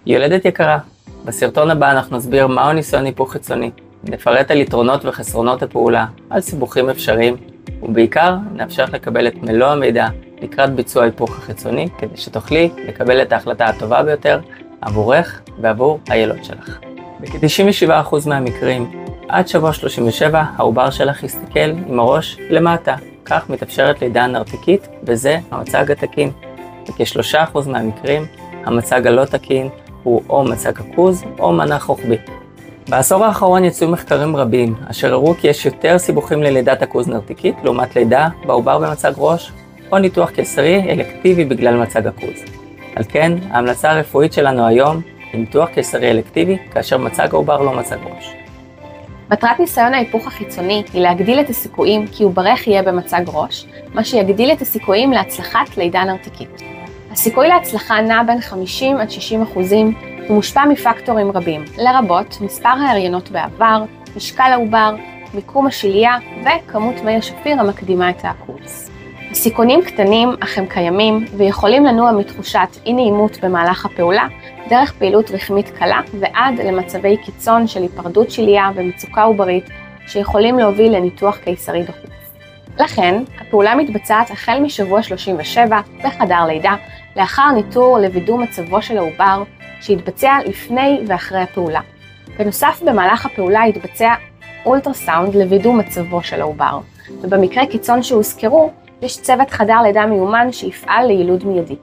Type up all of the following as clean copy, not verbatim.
יולדת יקרה, בסרטון הבא אנחנו נסביר מהו ניסיון היפוך חיצוני, נפרט על יתרונות וחסרונות הפעולה, על סיבוכים אפשריים, ובעיקר נאפשר לקבל את מלוא המידע לקראת ביצוע ההיפוך החיצוני, כדי שתוכלי לקבל את ההחלטה הטובה ביותר עבורך ועבור הילוד שלך. בכ-97% מהמקרים, עד שבוע 37 העובר שלך יסתכל עם הראש למטה, כך מתאפשרת לידה נרתיקית וזה המצג התקין. בכ-3% מהמקרים, המצג הלא תקין הוא או מצג עכוז או מנח רוחבי. בעשור האחרון יצאו מחקרים רבים, אשר הראו כי יש יותר סיבוכים ללידת עכוז נרתיקית, לעומת לידה בעובר במצג ראש, או ניתוח קיסרי אלקטיבי בגלל מצג עכוז. על כן, ההמלצה הרפואית שלנו היום היא ניתוח קיסרי אלקטיבי, כאשר מצג העובר לא מצג ראש. מטרת ניסיון ההיפוך החיצוני היא להגדיל את הסיכויים כי עוברך יהיה במצג ראש, מה שיגדיל את הסיכויים להצלחת לידה נרתיקית. הסיכוי להצלחה נע בין 50 עד 60% ומושפע מפקטורים רבים, לרבות מספר ההריונות בעבר, משקל העובר, מיקום השלייה וכמות מי השפיר המקדימה את העכוז. הסיכונים קטנים אך הם קיימים ויכולים לנוע מתחושת אי נעימות במהלך הפעולה, דרך פעילות רחמית קלה ועד למצבי קיצון של היפרדות שלייה ומצוקה עוברית שיכולים להוביל לניתוח קיסרי דחוף. לכן, הפעולה מתבצעת החל משבוע 37 בחדר לידה, לאחר ניטור לווידוא מצבו של העובר שהתבצע לפני ואחרי הפעולה. בנוסף, במהלך הפעולה יתבצע אולטרסאונד לווידוא מצבו של העובר, ובמקרה קיצון שהוזכרו, יש צוות חדר לידה מיומן שיפעל ליילוד מיידי.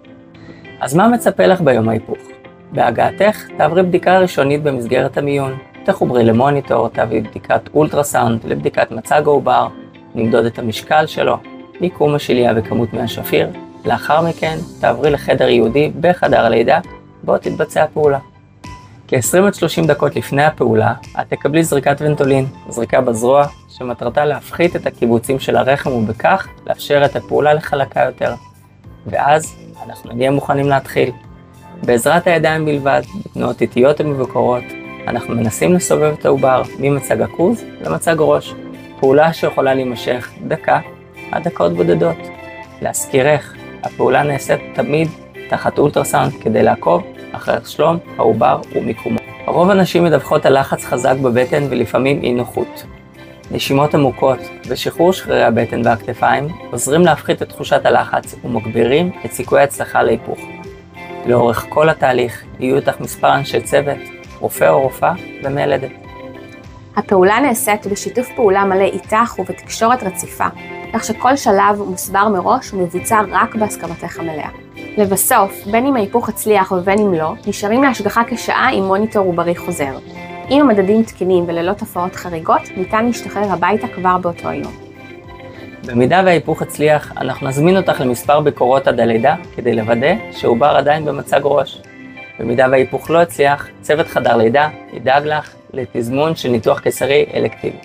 אז מה מצפה לך ביום ההיפוך? בהגעתך תעברי בדיקה ראשונית במסגרת המיון, תחוברי למוניטור, תעברי בדיקת אולטרסאונד לבדיקת מצג העובר, נמדוד את המשקל שלו, מיקום השלייה וכמות מי השפיר. לאחר מכן תעברי לחדר ייעודי בחדר הלידה, בו תתבצע הפעולה. כ-20 עד 30 דקות לפני הפעולה, את תקבלי זריקת ונטולין, זריקה בזרוע, שמטרתה להפחית את הקיבוצים של הרחם ובכך לאפשר את הפעולה לחלקה יותר. ואז אנחנו נהיה מוכנים להתחיל. בעזרת הידיים בלבד, בתנועות איטיות ומבוקרות, אנחנו מנסים לסובב את העובר ממצג עכוז למצג ראש. פעולה שיכולה להימשך דקה עד דקות בודדות. להזכירך, הפעולה נעשית תמיד תחת אולטרסאונד כדי לעקוב אחרי שלום העובר ומיקומו. רוב הנשים מדווחות על לחץ חזק בבטן ולפעמים אי נוחות. נשימות עמוקות ושחרור שרירי הבטן והכתפיים עוזרים להפחית את תחושת הלחץ ומגבירים את סיכוי ההצלחה להיפוך. לאורך כל התהליך יהיו איתך מספר אנשי צוות, רופא או רופאה ומילדת. הפעולה נעשית בשיתוף פעולה מלא איתך ובתקשורת רציפה, כך שכל שלב מוסבר מראש ומבוצע רק בהסכמתך המלאה. לבסוף, בין אם ההיפוך הצליח ובין אם לא, נשארים להשגחה כשעה עם מוניטור עוברי חוזר. עם המדדים תקינים וללא תופעות חריגות, ניתן להשתחרר הביתה כבר באותו היום. במידה וההיפוך הצליח, אנחנו נזמין אותך למספר ביקורות עד הלידה כדי לוודא שהעובר עדיין במצג ראש. במידה וההיפוך לא הצליח, צוות חדר לידה ידאג לך לתזמון של ניתוח קיסרי אלקטיבי.